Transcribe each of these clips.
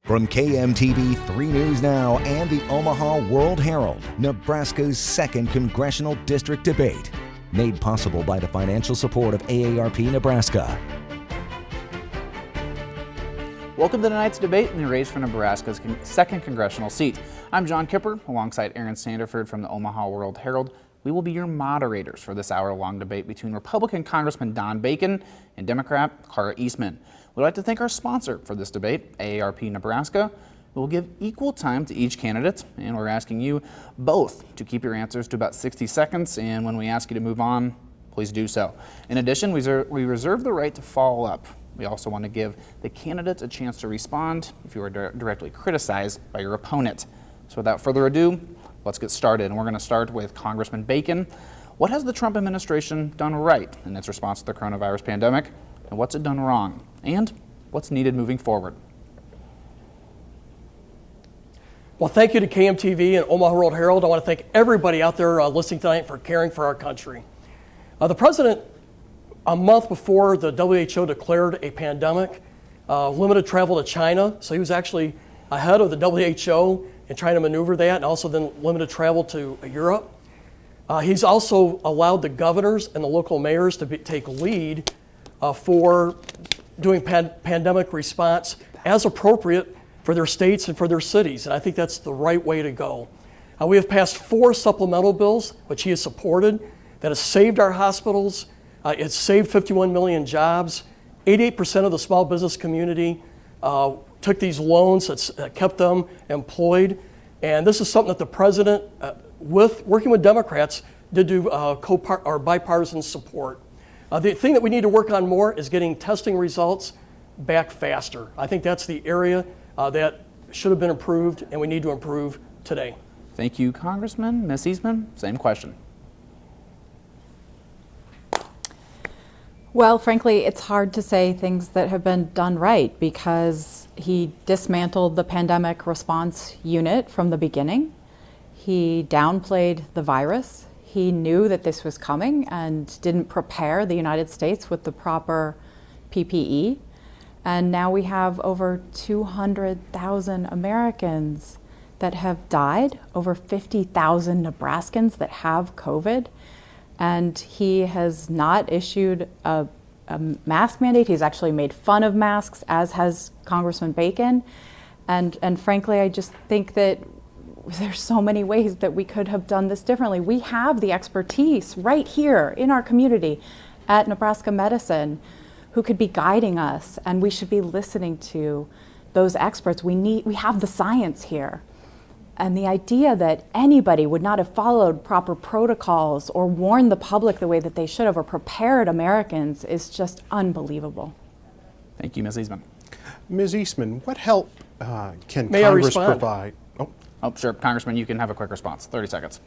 From KMTV 3 News Now and the Omaha World-Herald, Nebraska's 2nd Congressional District Debate. Made possible by the financial support of AARP Nebraska. Welcome to tonight's debate in the race for Nebraska's 2nd Congressional seat. I'm John Kipper, alongside Aaron Sandiford from the Omaha World-Herald. We will be your moderators for this hour-long debate between Republican Congressman Don Bacon and Democrat Kara Eastman. We'd like to thank our sponsor for this debate, AARP Nebraska. We will give equal time to each candidate, and we're asking you both to keep your answers to about 60 seconds, and when we ask you to move on, please do so. In addition, we reserve the right to follow up. We also want to give the candidates a chance to respond if you are directly criticized by your opponent. So without further ado, let's get started. And we're going to start with Congressman Bacon. What has the Trump administration done right in its response to the coronavirus pandemic? And what's it done wrong? And what's needed moving forward? Well, thank you to KMTV and Omaha World-Herald. I want to thank everybody out there listening tonight for caring for our country. The president, a month before the WHO declared a pandemic, limited travel to China. So he was actually ahead of the WHO in trying to maneuver that, and also then limited travel to Europe. He's also allowed the governors and the local mayors to take lead for doing pandemic response as appropriate for their states and for their cities. And I think that's the right way to go. We have passed 4 supplemental bills, which he has supported, that has saved our hospitals. It's saved 51 million jobs. 88% of the small business community took these loans that kept them employed. And this is something that the president, working with Democrats, did do bipartisan support. The thing that we need to work on more is getting testing results back faster. I think that's the area that should have been improved, and we need to improve today. Thank you, Congressman. Ms. Eastman, same question. Well, frankly, it's hard to say things that have been done right because he dismantled the pandemic response unit from the beginning. He downplayed the virus. He knew that this was coming and didn't prepare the United States with the proper PPE. And now we have over 200,000 Americans that have died, over 50,000 Nebraskans that have COVID. And he has not issued a mask mandate. He's actually made fun of masks, as has Congressman Bacon. And frankly, I just think that there's so many ways that we could have done this differently. We have the expertise right here in our community at Nebraska Medicine who could be guiding us, and we should be listening to those experts. We have the science here. And the idea that anybody would not have followed proper protocols or warned the public the way that they should have or prepared Americans is just unbelievable. Thank you, Ms. Eastman. Ms. Eastman, what help can Congress provide? Oh, sure. Congressman, you can have a quick response. 30 seconds.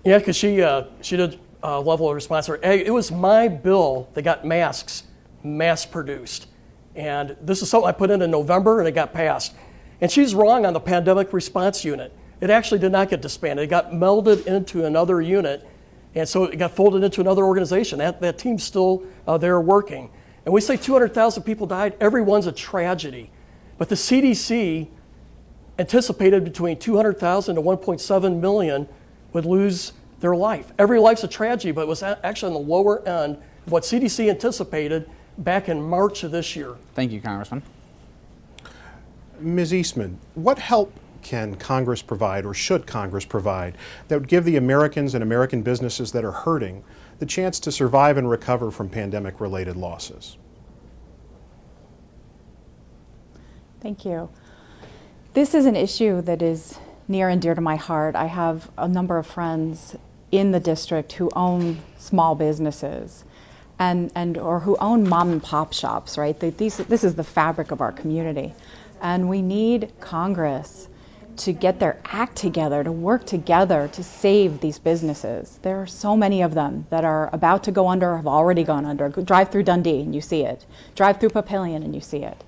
Yeah, because she did a level of response. It was my bill that got masks mass produced. And this is something I put in November, and it got passed. And she's wrong on the pandemic response unit. It actually did not get disbanded. It got melded into another unit, and so it got folded into another organization. That team's still there working. And we say 200,000 people died. Everyone's a tragedy. But the CDC anticipated between 200,000 to 1.7 million would lose their life. Every life's a tragedy, but it was actually on the lower end of what CDC anticipated back in March of this year. Thank you, Congressman. Ms. Eastman, what help can Congress provide, or should Congress provide, that would give the Americans and American businesses that are hurting the chance to survive and recover from pandemic-related losses? Thank you. This is an issue that is near and dear to my heart. I have a number of friends in the district who own small businesses or who own mom and pop shops, right? This is the fabric of our community. And we need Congress to get their act together, to work together to save these businesses. There are so many of them that are about to go under or have already gone under. Drive through Dundee and you see it. Drive through Papillion and you see it.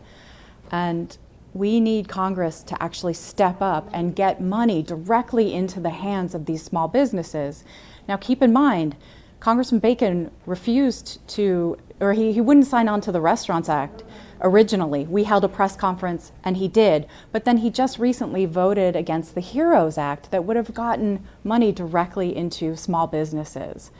And we need Congress to actually step up and get money directly into the hands of these small businesses. Now keep in mind, Congressman Bacon refused to, or he wouldn't sign on to the Restaurants Act originally. We held a press conference and he did, but then he just recently voted against the HEROES Act that would have gotten money directly into small businesses.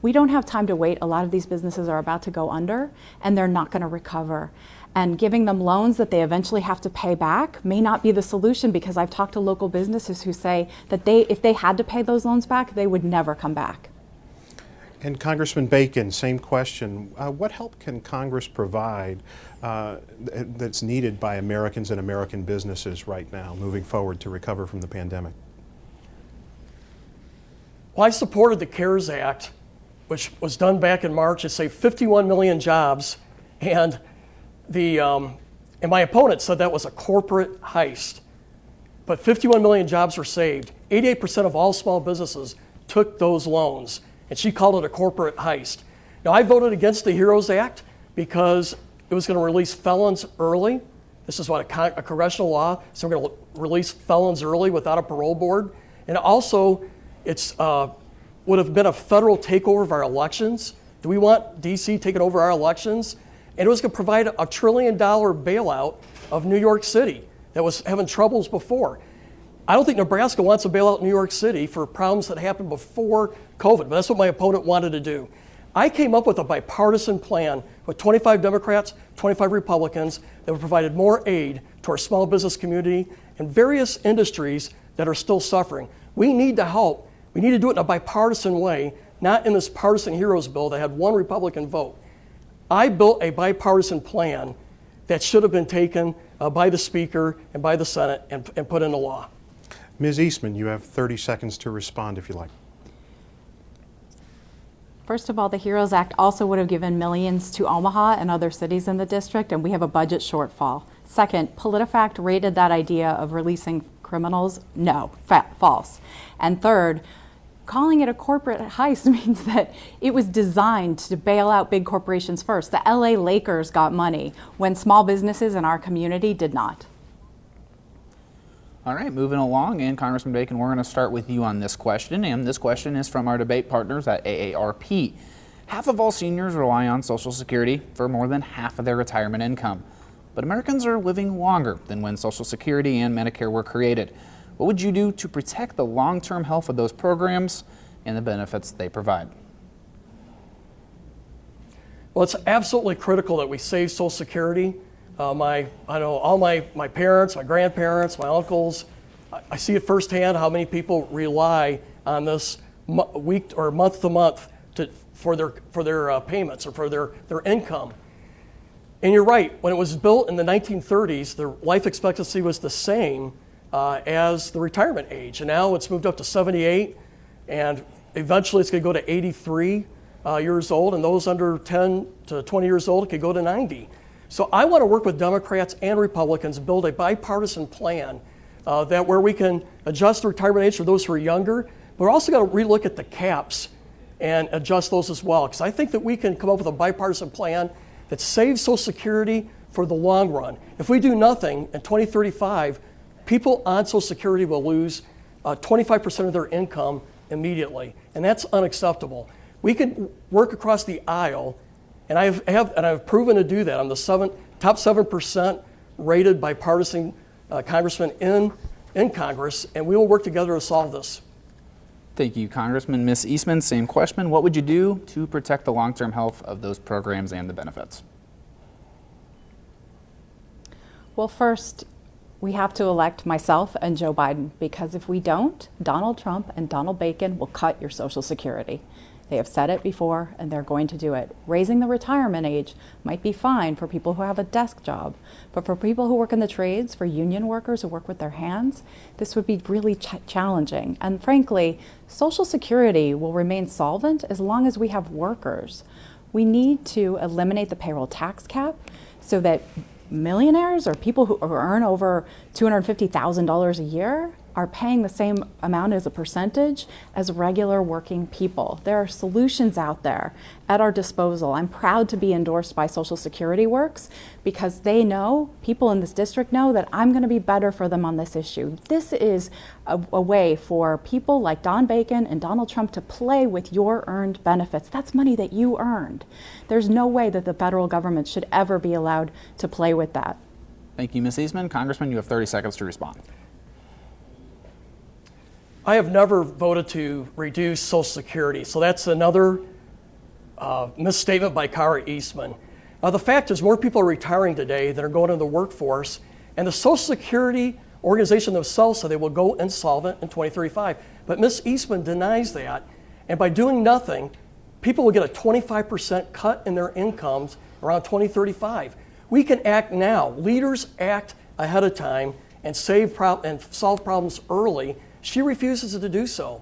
We don't have time to wait. A lot of these businesses are about to go under and they're not going to recover. And giving them loans that they eventually have to pay back may not be the solution, because I've talked to local businesses who say that if they had to pay those loans back, they would never come back. And Congressman Bacon, same question. What help can Congress provide that's needed by Americans and American businesses right now moving forward to recover from the pandemic? Well, I supported the CARES Act, which was done back in March. It saved 51 million jobs, and my opponent said that was a corporate heist. But 51 million jobs were saved. 88% of all small businesses took those loans, and she called it a corporate heist. Now, I voted against the HEROES Act because it was going to release felons early. This is what a congressional law, so we're going to release felons early without a parole board. And also, it's would have been a federal takeover of our elections. Do we want DC taking over our elections? And it was going to provide a $1 trillion bailout of New York City that was having troubles before. I don't think Nebraska wants to bail out New York City for problems that happened before COVID, but that's what my opponent wanted to do. I came up with a bipartisan plan with 25 Democrats, 25 Republicans that provided more aid to our small business community and various industries that are still suffering. We need to help. We need to do it in a bipartisan way, not in this partisan heroes bill that had one Republican vote. I built a bipartisan plan that should have been taken by the Speaker and by the Senate and put into law. Ms. Eastman, you have 30 seconds to respond if you like. First of all, the HEROES Act also would have given millions to Omaha and other cities in the district, and we have a budget shortfall. Second, PolitiFact rated that idea of releasing criminals, no, false. And third, calling it a corporate heist means that it was designed to bail out big corporations first. The LA Lakers got money when small businesses in our community did not. All right, moving along, and Congressman Bacon, we're going to start with you on this question, and this question is from our debate partners at AARP. Half of all seniors rely on Social Security for more than half of their retirement income, but Americans are living longer than when Social Security and Medicare were created. What would you do to protect the long-term health of those programs and the benefits they provide? Well, it's absolutely critical that we save Social Security. I know all my parents, my grandparents, my uncles, I see it firsthand how many people rely on this week or month to month for their payments or for their income. And you're right, when it was built in the 1930s, the life expectancy was the same as the retirement age. And now it's moved up to 78, and eventually it's going to go to 83 years old, and those under 10 to 20 years old could go to 90. So I want to work with Democrats and Republicans, build a bipartisan plan where we can adjust the retirement age for those who are younger, but we're also going to relook at the caps and adjust those as well. Because I think that we can come up with a bipartisan plan that saves Social Security for the long run. If we do nothing in 2035, people on Social Security will lose 25% of their income immediately, and that's unacceptable. We can work across the aisle. And I've proven to do that. I'm the top 7% rated bipartisan congressman in Congress, and we will work together to solve this. Thank you, Congressman. Ms. Eastman, same question. What would you do to protect the long-term health of those programs and the benefits? Well, first, we have to elect myself and Joe Biden, because if we don't, Donald Trump and Donald Bacon will cut your Social Security. They have said it before, and they're going to do it. Raising the retirement age might be fine for people who have a desk job, but for people who work in the trades, for union workers who work with their hands, this would be really challenging. And frankly, Social Security will remain solvent as long as we have workers. We need to eliminate the payroll tax cap so that millionaires or people who earn over $250,000 a year are paying the same amount as a percentage as regular working people. There are solutions out there at our disposal. I'm proud to be endorsed by Social Security Works because they know, people in this district know, that I'm going to be better for them on this issue. This is a way for people like Don Bacon and Donald Trump to play with your earned benefits. That's money that you earned. There's no way that the federal government should ever be allowed to play with that. Thank you, Ms. Eastman. Congressman, you have 30 seconds to respond. I have never voted to reduce Social Security, so that's another misstatement by Kara Eastman. The fact is, more people are retiring today than are going into the workforce, and the Social Security organization themselves said they will go insolvent in 2035. But Ms. Eastman denies that, and by doing nothing, people will get a 25% cut in their incomes around 2035. We can act now. Leaders act ahead of time and solve problems early. She refuses to do so.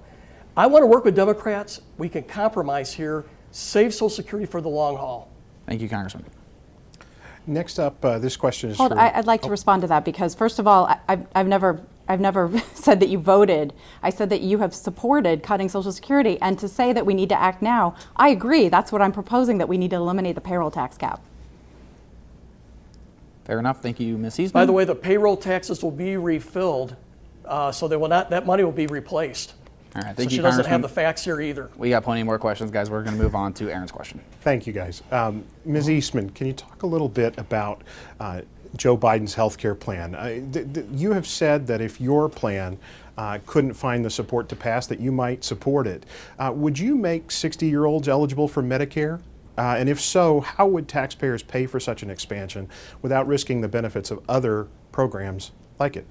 I want to work with Democrats. We can compromise here, save Social Security for the long haul. Thank you, Congressman. Next up, this question is I'd like to respond to that because, first of all, I've never said that you voted. I said that you have supported cutting Social Security, and to say that we need to act now, I agree. That's what I'm proposing, that we need to eliminate the payroll tax cap. Fair enough. Thank you, Ms. Eastman. By the way, the payroll taxes will be refilled, so they will not. That money will be replaced. All right, So thank she you, doesn't Congressman. have the facts here either. We got plenty more questions, guys. We're going to move on to Aaron's question. Thank you, guys. Ms. Eastman, can you talk a little bit about Joe Biden's health care plan? You have said that if your plan couldn't find the support to pass, that you might support it. Would you make 60-year-olds eligible for Medicare? And if so, how would taxpayers pay for such an expansion without risking the benefits of other programs like it?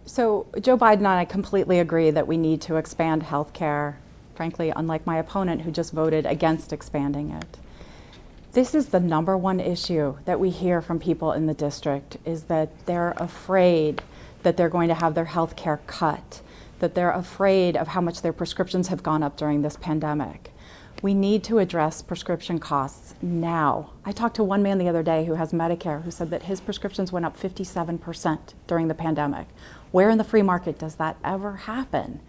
So Joe Biden and I completely agree that we need to expand health care, frankly, unlike my opponent who just voted against expanding it. This is the number one issue that we hear from people in the district, is that they're afraid that they're going to have their health care cut, that they're afraid of how much their prescriptions have gone up during this pandemic. We need to address prescription costs now. I talked to one man the other day who has Medicare who said that his prescriptions went up 57% during the pandemic. Where in the free market does that ever happen?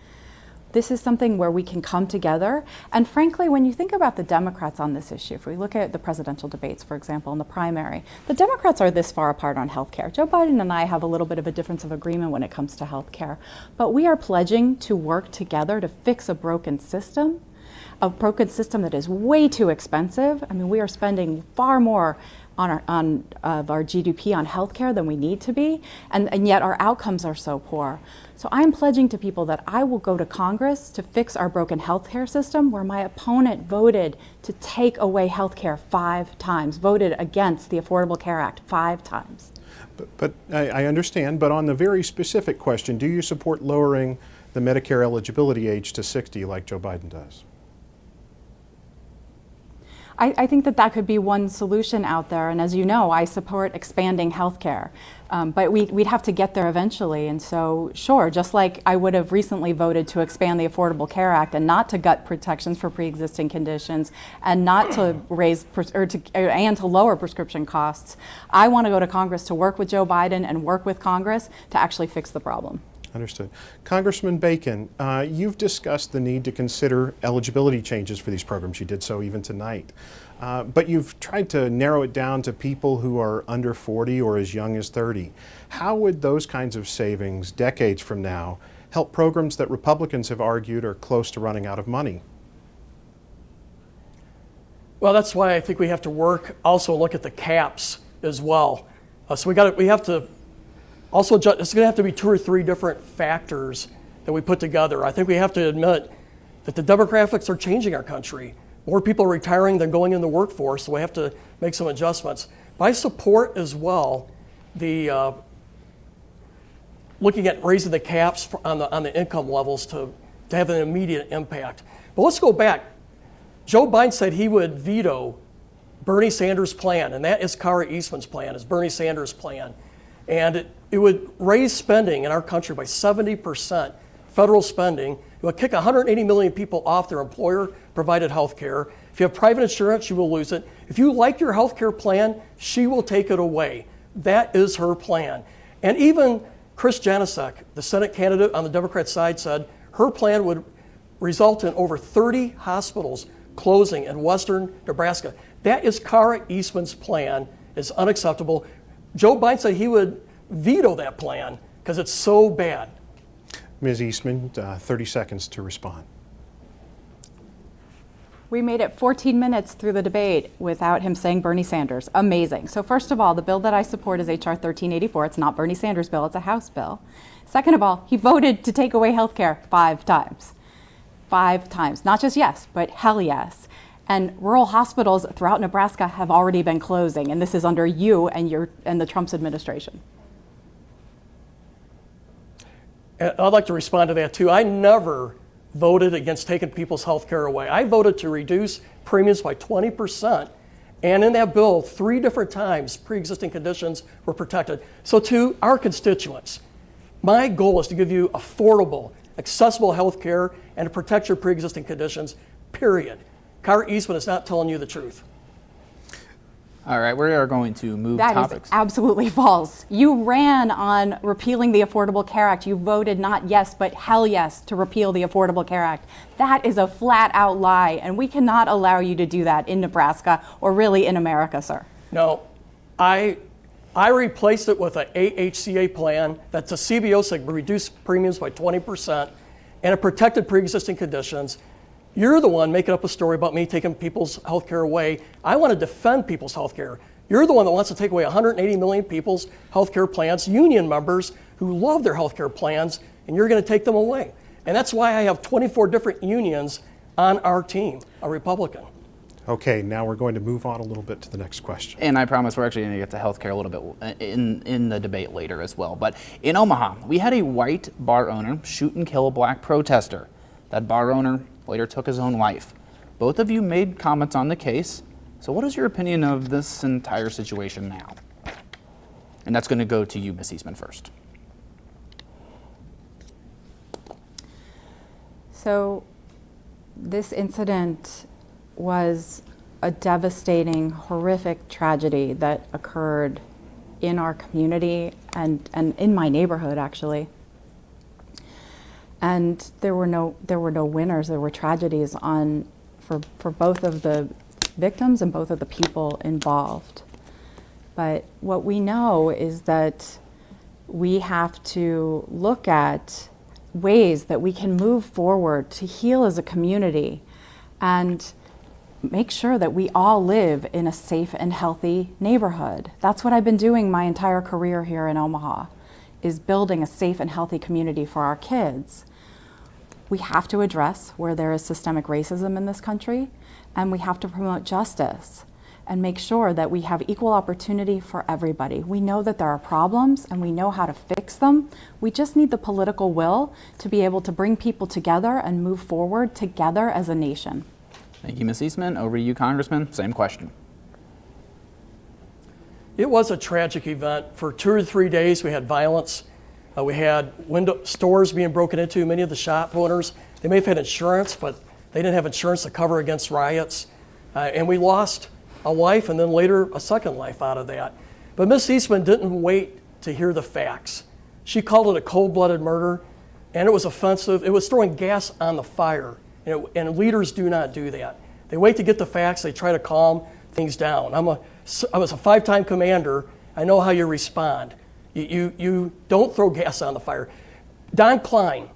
This is something where we can come together. And frankly, when you think about the Democrats on this issue, if we look at the presidential debates, for example, in the primary, the Democrats are this far apart on health care. Joe Biden and I have a little bit of a difference of agreement when it comes to health care. But we are pledging to work together to fix a broken system that is way too expensive. I mean, we are spending far more on our GDP on healthcare than we need to be, and yet our outcomes are so poor. So I'm pledging to people that I will go to Congress to fix our broken healthcare system, where my opponent voted to take away healthcare 5 times, voted against the Affordable Care Act 5 times. But I understand, but on the very specific question, do you support lowering the Medicare eligibility age to 60 like Joe Biden does? I think that could be one solution out there, and as you know, I support expanding healthcare, but we'd have to get there eventually. And so, sure, just like I would have recently voted to expand the Affordable Care Act and not to gut protections for pre-existing conditions and not to raise and to lower prescription costs, I want to go to Congress to work with Joe Biden and work with Congress to actually fix the problem. Understood. Congressman Bacon, you've discussed the need to consider eligibility changes for these programs. You did so even tonight. But you've tried to narrow it down to people who are under 40 or as young as 30. How would those kinds of savings decades from now help programs that Republicans have argued are close to running out of money? Well, that's why I think we have to work, also look at the caps as well. So we have to also, it's going to have to be 2 or 3 different factors that we put together. I think we have to admit that the demographics are changing our country. More people are retiring than going in the workforce, so we have to make some adjustments. But I support as well the looking at raising the caps on the income levels to have an immediate impact. But let's go back. Joe Biden said he would veto Bernie Sanders' plan, and that is Kara Eastman's plan, is Bernie Sanders' plan. And it would raise spending in our country by 70%, federal spending. It would kick 180 million people off their employer-provided health care. If you have private insurance, you will lose it. If you like your health care plan, she will take it away. That is her plan. And even Chris Janicek, the Senate candidate on the Democrat side, said her plan would result in over 30 hospitals closing in western Nebraska. That is Kara Eastman's plan. It's unacceptable. Joe Biden said he would veto that plan because it's so bad. Ms. Eastman, 30 seconds to respond. We made it 14 minutes through the debate without him saying Bernie Sanders. Amazing. So first of all, the bill that I support is H.R. 1384. It's not Bernie Sanders' bill, it's a House bill. Second of all, he voted to take away health care 5 times. 5 times. Not just yes, but hell yes. And rural hospitals throughout Nebraska have already been closing, and this is under you and the Trump's administration. I'd like to respond to that too. I never voted against taking people's health care away. I voted to reduce premiums by 20%. And in that bill, 3 different times, pre-existing conditions were protected. So to our constituents, my goal is to give you affordable, accessible health care and to protect your pre-existing conditions, period. Kara Eastman is not telling you the truth. All right, we are going to move That topics. is absolutely false. You ran on repealing the Affordable Care Act. You voted not yes, but hell yes to repeal the Affordable Care Act. That is a flat out lie, and we cannot allow you to do that in Nebraska or really in America, sir. No, I replaced it with an AHCA plan that's a CBO segment, reduced premiums by 20%, and it protected pre-existing conditions. You're the one making up a story about me taking people's health care away. I want to defend people's health care. You're the one that wants to take away 180 million people's health care plans, union members who love their health care plans, and you're going to take them away. And that's why I have 24 different unions on our team, a Republican. Okay, now we're going to move on a little bit to the next question. And I promise we're actually going to get to healthcare a little bit in the debate later as well. But in Omaha, we had a white bar owner shoot and kill a black protester. That bar owner later took his own life. Both of you made comments on the case. So what is your opinion of this entire situation now? And that's going to go to you, Ms. Eastman, first. So this incident was a devastating, horrific tragedy that occurred in our community and in my neighborhood, actually. And there were no winners. There were tragedies for both of the victims and both of the people involved. But what we know is that we have to look at ways that we can move forward to heal as a community and make sure that we all live in a safe and healthy neighborhood. That's what I've been doing my entire career here in Omaha, is building a safe and healthy community for our kids. We have to address where there is systemic racism in this country, and we have to promote justice and make sure that we have equal opportunity for everybody. We know that there are problems and we know how to fix them. We just need the political will to be able to bring people together and move forward together as a nation. Thank you, Ms. Eastman. Over to you, Congressman. Same question. It was a tragic event. For 2 or 3 days, we had violence. We had stores being broken into. Many of the shop owners, they may have had insurance, but they didn't have insurance to cover against riots. And we lost a life and then later a second life out of that. But Ms. Eastman didn't wait to hear the facts. She called it a cold-blooded murder, and it was offensive. It was throwing gas on the fire, and leaders do not do that. They wait to get the facts. They try to calm things down. I was a 5-time commander. I know how you respond. You don't throw gas on the fire. Don Klein,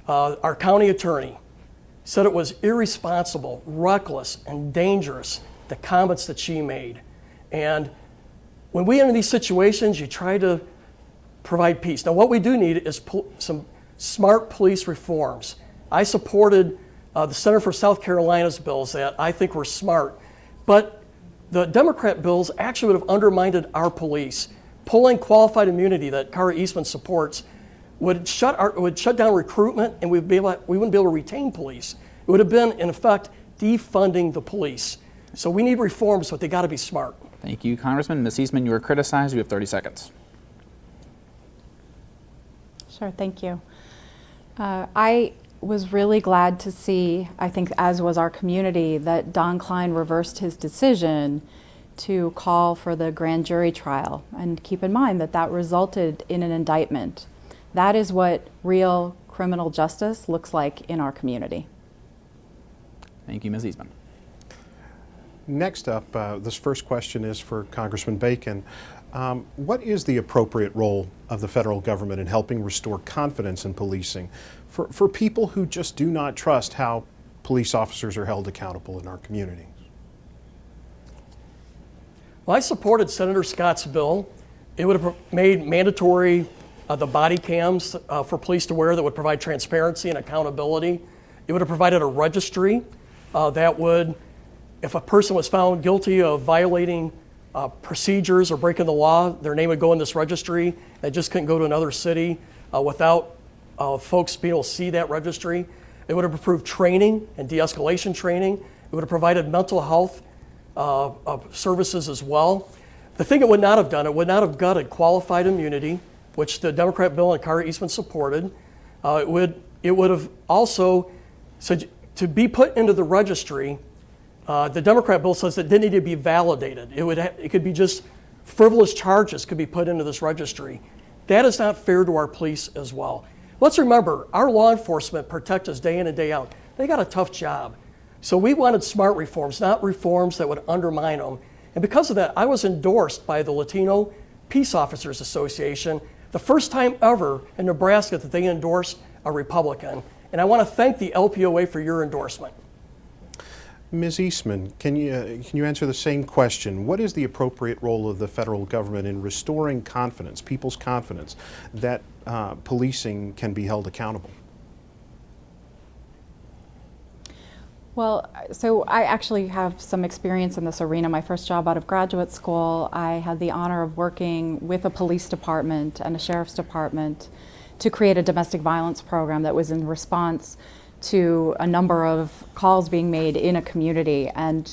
our county attorney, said it was irresponsible, reckless, and dangerous, the comments that she made. And when we enter these situations, you try to provide peace. Now, what we do need is some smart police reforms. I supported the Center for South Carolina's bills that I think were smart, but the Democrat bills actually would have undermined our police. Pulling qualified immunity that Kara Eastman supports would shut down recruitment, and we wouldn't be able to retain police. It would have been, in effect, defunding the police. So we need reforms, but they got to be smart. Thank you, Congressman. Ms. Eastman, you were criticized. You have 30 seconds. Sure, thank you. I was really glad to see, I think as was our community, that Don Klein reversed his decision to call for the grand jury trial. And keep in mind that that resulted in an indictment. That is what real criminal justice looks like in our community. Thank you, Ms. Eastman. Next up, this first question is for Congressman Bacon. What is the appropriate role of the federal government in helping restore confidence in policing for people who just do not trust how police officers are held accountable in our communities? Well, I supported Senator Scott's bill. It would have made mandatory the body cams for police to wear that would provide transparency and accountability. It would have provided a registry that would, if a person was found guilty of violating procedures or breaking the law, their name would go in this registry. They just couldn't go to another city without folks being able to see that registry. It would have approved training and de-escalation training. It would have provided mental health services as well. The thing it would not have done, it would not have gutted qualified immunity, which the Democrat bill and Kara Eastman supported. It would have also, so to be put into the registry, the Democrat bill says it didn't need to be validated. It could be just frivolous charges could be put into this registry. That is not fair to our police as well. Let's remember, our law enforcement protect us day in and day out. They got a tough job. So we wanted smart reforms, not reforms that would undermine them. And because of that, I was endorsed by the Latino Peace Officers Association, the first time ever in Nebraska that they endorsed a Republican. And I want to thank the LPOA for your endorsement. Ms. Eastman, can you answer the same question? What is the appropriate role of the federal government in restoring confidence, people's confidence, that policing can be held accountable? Well, so I actually have some experience in this arena. My first job out of graduate school, I had the honor of working with a police department and a sheriff's department to create a domestic violence program that was in response to a number of calls being made in a community. And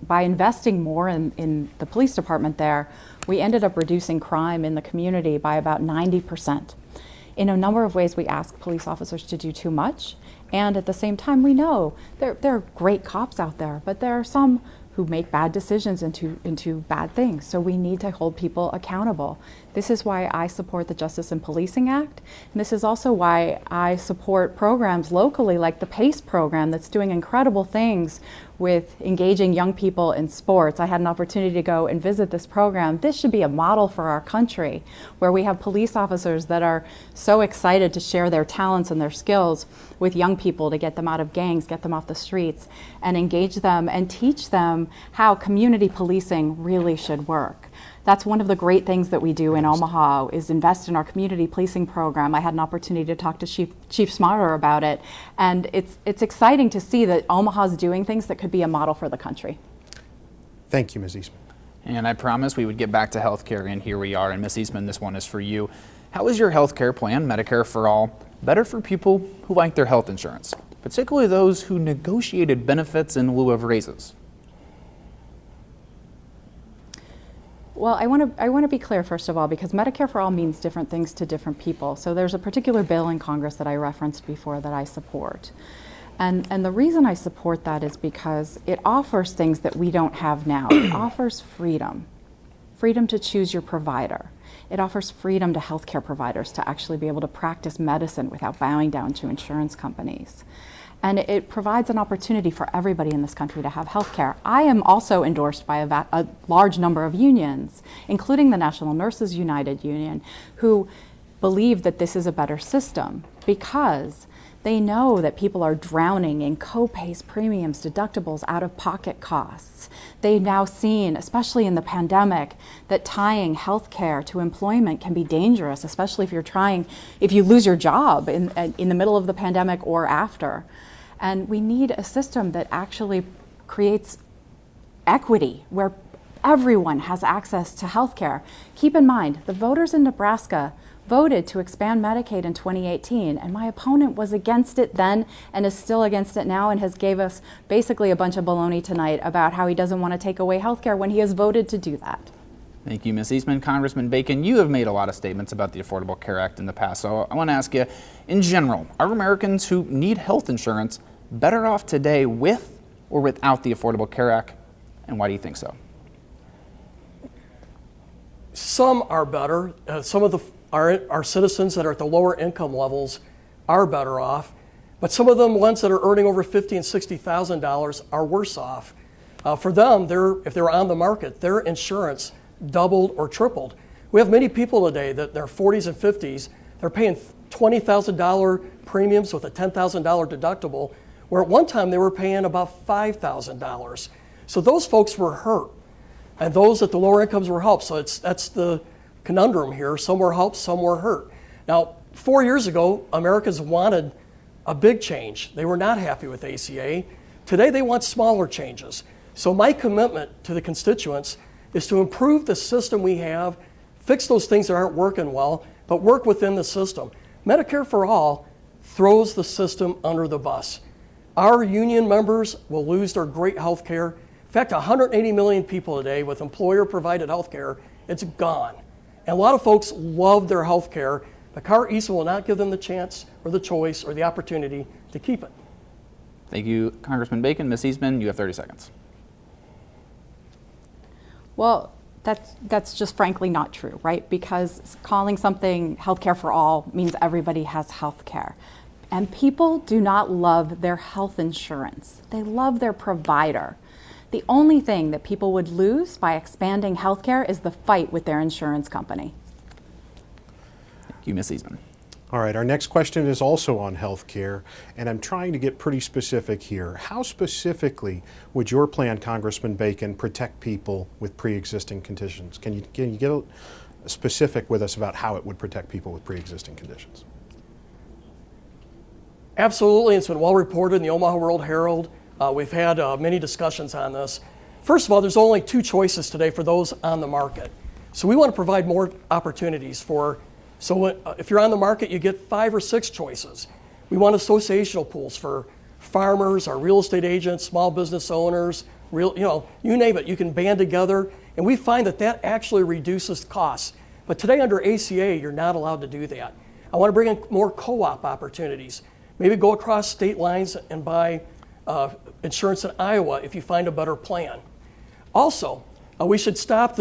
by investing more in the police department there, we ended up reducing crime in the community by about 90%. In a number of ways, we ask police officers to do too much. And at the same time, we know there are great cops out there, but there are some who make bad decisions into bad things. So we need to hold people accountable. This is why I support the Justice in Policing Act. And this is also why I support programs locally like the PACE program that's doing incredible things with engaging young people in sports. I had an opportunity to go and visit this program. This should be a model for our country, where we have police officers that are so excited to share their talents and their skills with young people to get them out of gangs, get them off the streets, and engage them and teach them how community policing really should work. That's one of the great things that we do in Omaha, is invest in our community policing program. I had an opportunity to talk to Chief Smarter about it, and it's exciting to see that Omaha's doing things that could be a model for the country. Thank you, Ms. Eastman. And I promised we would get back to healthcare, and here we are. And Ms. Eastman, this one is for you. How is your healthcare plan, Medicare for All, better for people who like their health insurance, particularly those who negotiated benefits in lieu of raises? Well, I want to be clear, first of all, because Medicare for All means different things to different people. So there's a particular bill in Congress that I referenced before that I support. And the reason I support that is because it offers things that we don't have now. It offers freedom to choose your provider. It offers freedom to healthcare providers to actually be able to practice medicine without bowing down to insurance companies. And it provides an opportunity for everybody in this country to have health care. I am also endorsed by a large number of unions, including the National Nurses United Union, who believe that this is a better system because they know that people are drowning in co-pays, premiums, deductibles, out-of-pocket costs. They've now seen, especially in the pandemic, that tying health care to employment can be dangerous, especially if you lose your job in the middle of the pandemic or after. And we need a system that actually creates equity, where everyone has access to health care. Keep in mind, the voters in Nebraska voted to expand Medicaid in 2018, and my opponent was against it then and is still against it now, and has gave us basically a bunch of baloney tonight about how he doesn't want to take away health care when he has voted to do that. Thank you, Ms. Eastman. Congressman Bacon, you have made a lot of statements about the Affordable Care Act in the past, so I want to ask you, in general, are Americans who need health insurance better off today with or without the Affordable Care Act, and why do you think so? some are better. Some of our citizens that are at the lower income levels are better off, but some of them ones that are earning over $50,000 and $60,000 are worse off. For them, if they're on the market, their insurance doubled or tripled. We have many people today that in their 40s and 50s, they're paying $20,000 premiums with a $10,000 deductible, where at one time they were paying about $5,000. So those folks were hurt, and those at the lower incomes were helped. So that's the conundrum here. Some were helped, some were hurt. Now, 4 years ago, Americans wanted a big change. They were not happy with ACA. Today, they want smaller changes. So my commitment to the constituents is to improve the system we have, fix those things that aren't working well, but work within the system. Medicare for All throws the system under the bus. Our union members will lose their great health care. In fact, 180 million people today with employer-provided health care, it's gone. And a lot of folks love their health care, but Kara Eastman will not give them the chance or the choice or the opportunity to keep it. Thank you, Congressman Bacon. Ms. Eastman, you have 30 seconds. Well, that's just frankly not true, right? Because calling something healthcare for all means everybody has healthcare. And people do not love their health insurance. They love their provider. The only thing that people would lose by expanding healthcare is the fight with their insurance company. Thank you, Ms. Eastman. All right, our next question is also on health care, and I'm trying to get pretty specific here. How specifically would your plan, Congressman Bacon, protect people with pre-existing conditions? Can you get specific with us about how it would protect people with pre-existing conditions? Absolutely, it's been well reported in the Omaha World-Herald. We've had many discussions on this. First of all, there's only 2 choices today for those on the market. So we want to provide more opportunities for, if you're on the market, you get 5 or 6 choices. We want associational pools for farmers, our real estate agents, small business owners, you name it, you can band together, and we find that actually reduces costs. But today under ACA, you're not allowed to do that. I want to bring in more co-op opportunities. Maybe go across state lines and buy insurance in Iowa if you find a better plan. Also, we should stop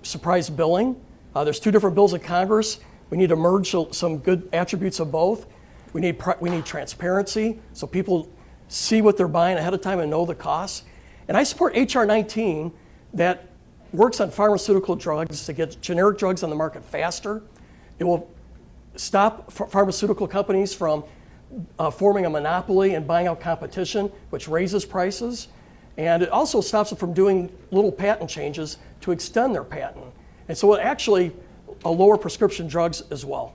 surprise billing. There's 2 different bills in Congress. We need to merge some good attributes of both. We need transparency so people see what they're buying ahead of time and know the costs. And I support HR 19 that works on pharmaceutical drugs to get generic drugs on the market faster. It will stop pharmaceutical companies from forming a monopoly and buying out competition, which raises prices. And it also stops them from doing little patent changes to extend their patent. And so it actually lower prescription drugs as well.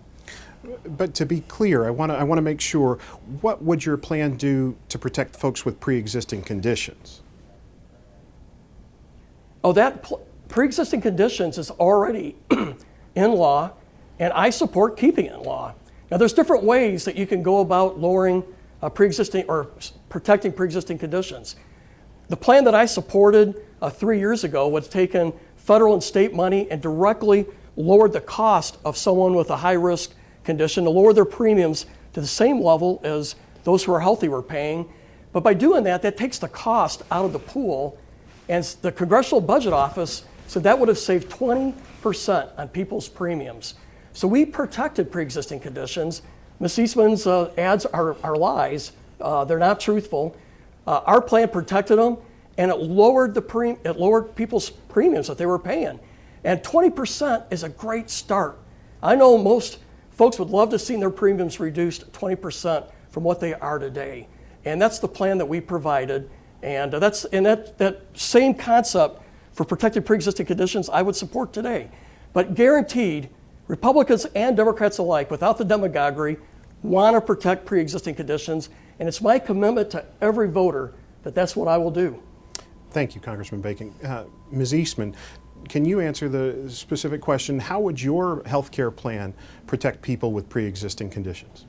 But to be clear, I want to make sure, what would your plan do to protect folks with pre-existing conditions? Oh, that pre-existing conditions is already in law, and I support keeping it in law. Now, there's different ways that you can go about lowering pre-existing or protecting pre-existing conditions. The plan that I supported 3 years ago was taken federal and state money and directly lowered the cost of someone with a high-risk condition to lower their premiums to the same level as those who are healthy were paying. But by doing that, that takes the cost out of the pool, and the Congressional Budget Office said that would have saved 20% on people's premiums. So we protected pre-existing conditions. Ms. Eastman's ads are lies. They're not truthful. Our plan protected them, and it lowered people's premiums that they were paying. And 20% is a great start. I know most folks would love to see their premiums reduced 20% from what they are today. And that's the plan that we provided. And that same concept for protecting pre-existing conditions I would support today. But guaranteed, Republicans and Democrats alike, without the demagoguery, want to protect pre-existing conditions. And it's my commitment to every voter that that's what I will do. Thank you, Congressman Bacon. Ms. Eastman, can you answer the specific question, how would your health care plan protect people with pre-existing conditions?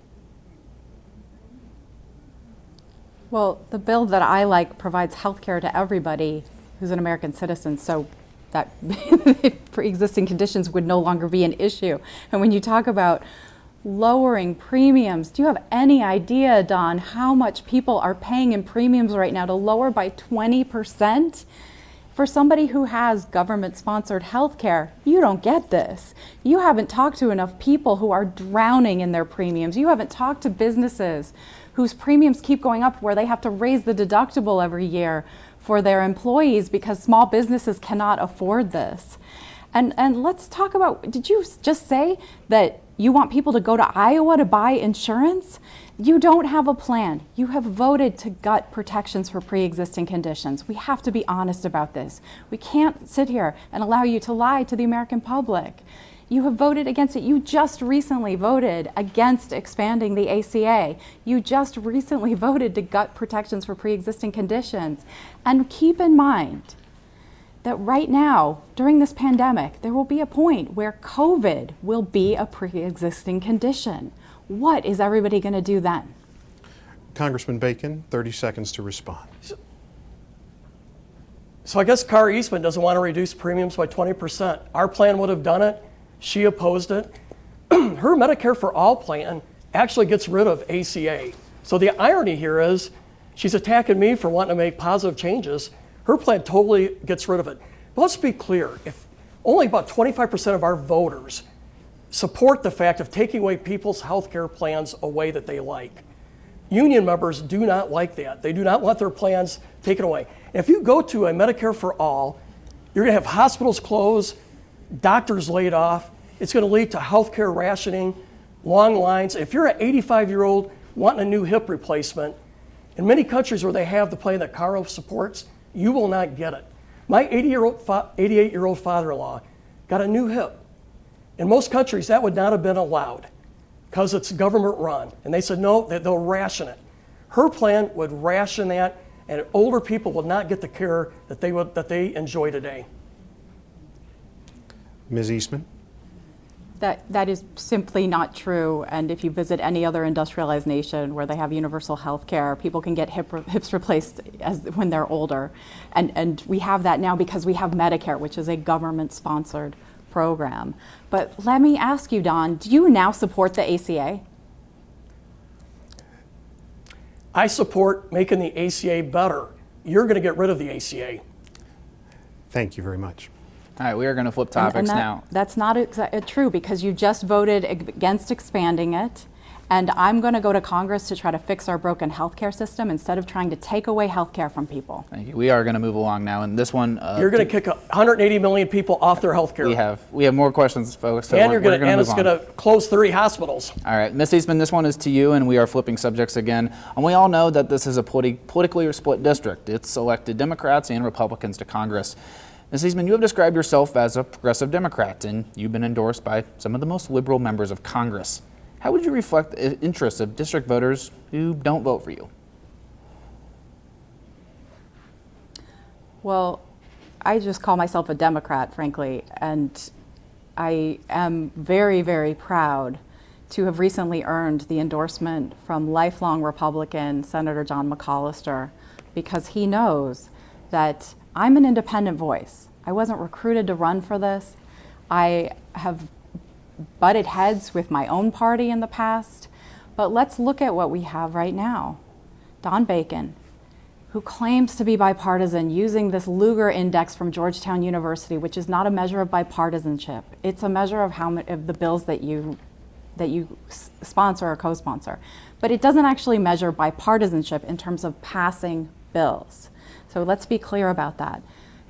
Well, the bill that I like provides health care to everybody who's an American citizen, so that pre-existing conditions would no longer be an issue. And when you talk about lowering premiums, do you have any idea, Don, how much people are paying in premiums right now to lower by 20%? For somebody who has government-sponsored health care, you don't get this. You haven't talked to enough people who are drowning in their premiums. You haven't talked to businesses whose premiums keep going up, where they have to raise the deductible every year for their employees because small businesses cannot afford this. And let's talk about, did you just say that you want people to go to Iowa to buy insurance? You don't have a plan. You have voted to gut protections for pre-existing conditions. We have to be honest about this. We can't sit here and allow you to lie to the American public. You have voted against it. You just recently voted against expanding the ACA. You just recently voted to gut protections for pre-existing conditions. And keep in mind that right now, during this pandemic, there will be a point where COVID will be a pre-existing condition. What is everybody going to do then? Congressman Bacon, 30 seconds to respond. So I guess Kara Eastman doesn't want to reduce premiums by 20%. Our plan would have done it. She opposed it. Her Medicare for All plan actually gets rid of ACA. So the irony here is she's attacking me for wanting to make positive changes. Her plan totally gets rid of it. But let's be clear, if only about 25% of our voters support the fact of taking away people's health care plans away that they like. Union members do not like that. They do not want their plans taken away. And if you go to a Medicare for All, you're going to have hospitals closed, doctors laid off. It's going to lead to health care rationing, long lines. If you're an 85-year-old wanting a new hip replacement, in many countries where they have the plan that Kara supports, you will not get it. My 88-year-old father-in-law got a new hip. In most countries, that would not have been allowed because it's government run. And they said, no, they'll ration it. Her plan would ration that, and older people will not get the care that they enjoy today. Ms. Eastman? That is simply not true. And if you visit any other industrialized nation where they have universal health care, people can get hips replaced when they're older. And we have that now because we have Medicare, which is a government-sponsored program. But let me ask you, Don, do you now support the ACA? I support making the ACA better. You're going to get rid of the ACA. Thank you very much. All right, we are going to flip topics now. That's not true because you just voted against expanding it. And I'm going to go to Congress to try to fix our broken healthcare system instead of trying to take away healthcare from people. Thank you. We are going to move along now, and this one you're going to kick 180 million people off their healthcare. We have more questions, folks. So and it's going to close 3 hospitals. All right, Ms. Eastman, this one is to you, and we are flipping subjects again. And we all know that this is a politically split district. It's elected Democrats and Republicans to Congress. Ms. Eastman, you have described yourself as a progressive Democrat, and you've been endorsed by some of the most liberal members of Congress. How would you reflect the interests of district voters who don't vote for you? Well, I just call myself a Democrat, frankly, and I am very, very proud to have recently earned the endorsement from lifelong Republican Senator John McCollister, because he knows that I'm an independent voice. I wasn't recruited to run for this. I have butted heads with my own party in the past, but let's look at what we have right now. Don Bacon, who claims to be bipartisan using this Lugar Index from Georgetown University, which is not a measure of bipartisanship. It's a measure of how many of the bills that you sponsor or co-sponsor. But it doesn't actually measure bipartisanship in terms of passing bills. So let's be clear about that.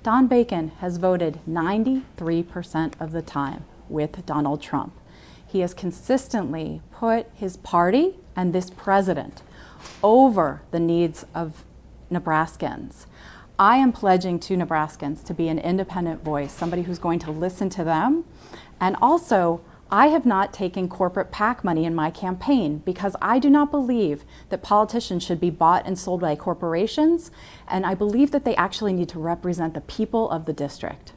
Don Bacon has voted 93% of the time with Donald Trump. He has consistently put his party and this president over the needs of Nebraskans. I am pledging to Nebraskans to be an independent voice, somebody who's going to listen to them. And also, I have not taken corporate PAC money in my campaign because I do not believe that politicians should be bought and sold by corporations, and I believe that they actually need to represent the people of the district.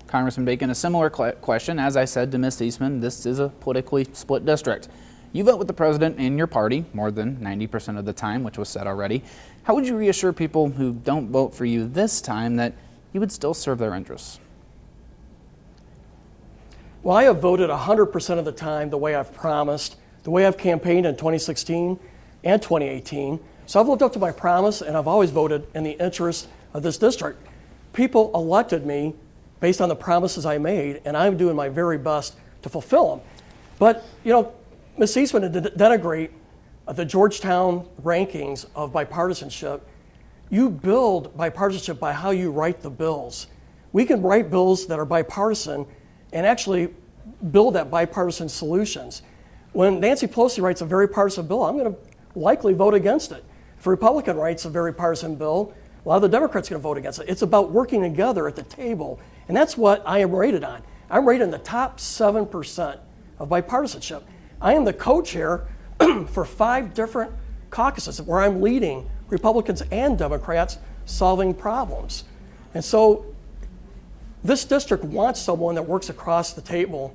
Congressman Bacon, a similar question. As I said to Ms. Eastman, this is a politically split district. You vote with the president and your party more than 90% of the time, which was said already. How would you reassure people who don't vote for you this time that you would still serve their interests? Well, I have voted 100% of the time the way I've promised, the way I've campaigned in 2016 and 2018. So I've lived up to my promise, and I've always voted in the interest of this district. people elected me based on the promises I made, and I'm doing my very best to fulfill them. But, you know, Ms. Eastman denigrate the Georgetown rankings of bipartisanship. You build bipartisanship by how you write the bills. We can write bills that are bipartisan and actually build that bipartisan solutions. When Nancy Pelosi writes a very partisan bill, I'm going to likely vote against it. If a Republican writes a very partisan bill, a lot of the Democrats are going to vote against it. It's about working together at the table, and that's what I am rated on. I'm rated in the top 7% of bipartisanship. I am the co-chair for 5 different caucuses where I'm leading Republicans and Democrats solving problems. And so this district wants someone that works across the table.